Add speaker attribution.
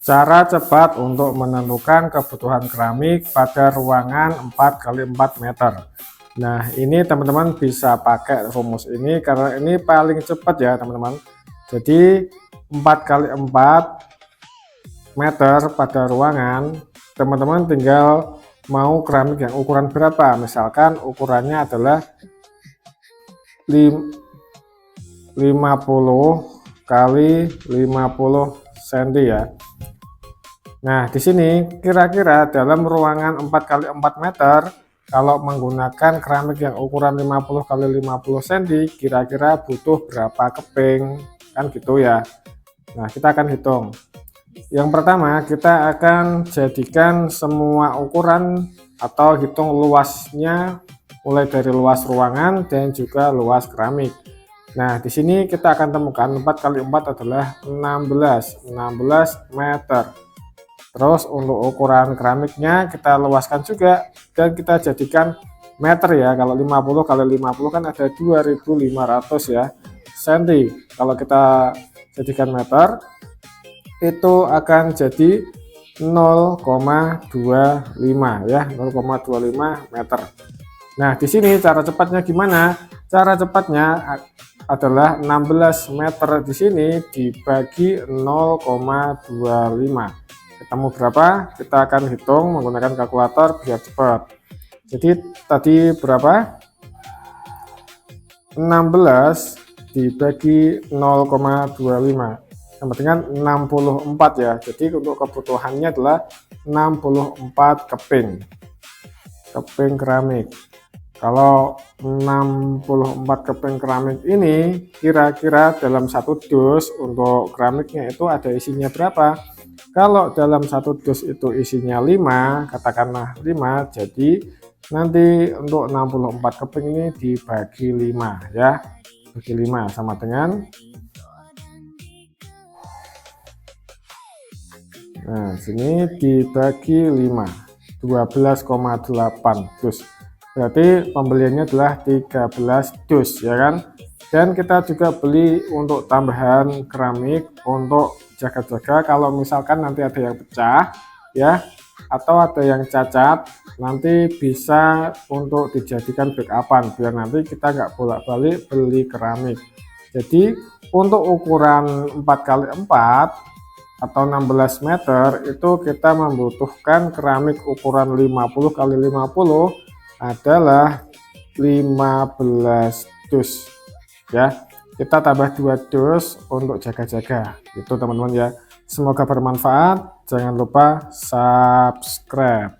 Speaker 1: Cara cepat untuk menentukan kebutuhan keramik pada ruangan 4x4 meter. Nah, ini teman-teman bisa pakai rumus ini karena ini paling cepat ya teman-teman. Jadi 4x4 meter pada ruangan, teman-teman tinggal mau keramik yang ukuran berapa. Misalkan ukurannya adalah 50 kali 50 cm ya. Nah, di sini kira-kira dalam ruangan 4x4 meter, kalau menggunakan keramik yang ukuran 50 kali 50 cm, kira-kira butuh berapa keping, kan gitu ya. Nah, kita akan hitung. Yang pertama, kita akan jadikan semua ukuran atau hitung luasnya, mulai dari luas ruangan dan juga luas keramik. Nah, di sini kita akan temukan 4x4 adalah 16 meter. Terus untuk ukuran keramiknya kita luaskan juga dan kita jadikan meter ya. Kalau 50 kali 50 kan ada 2500 ya cm. Kalau kita jadikan meter itu akan jadi 0,25 ya, 0,25 meter. Nah, di sini cara cepatnya gimana? Cara cepatnya adalah 16 meter di sini dibagi 0,25. Ketemu berapa? Kita akan hitung menggunakan kalkulator biar cepat. Jadi tadi berapa? 16 dibagi 0,25 sama dengan 64 ya. Jadi untuk kebutuhannya adalah 64 keping keramik. Kalau 64 keping keramik ini kira-kira dalam satu dus untuk keramiknya itu ada isinya berapa? Kalau dalam satu dus itu isinya 5, katakanlah 5, jadi nanti untuk 64 keping ini dibagi 5 ya. Bagi 5 sama dengan, nah sini dibagi 5, 12,8 dus. Berarti pembeliannya adalah 13 dus ya kan. Dan kita juga beli untuk tambahan keramik untuk jaga-jaga kalau misalkan nanti ada yang pecah ya, atau ada yang cacat, nanti bisa untuk dijadikan backupan biar nanti kita nggak bolak-balik beli keramik. Jadi untuk ukuran 4x4 atau 16 meter itu kita membutuhkan keramik ukuran 50 kali 50 adalah 15 dus ya. Kita tambah 2 dus untuk jaga-jaga itu teman-teman ya. Semoga bermanfaat, jangan lupa subscribe.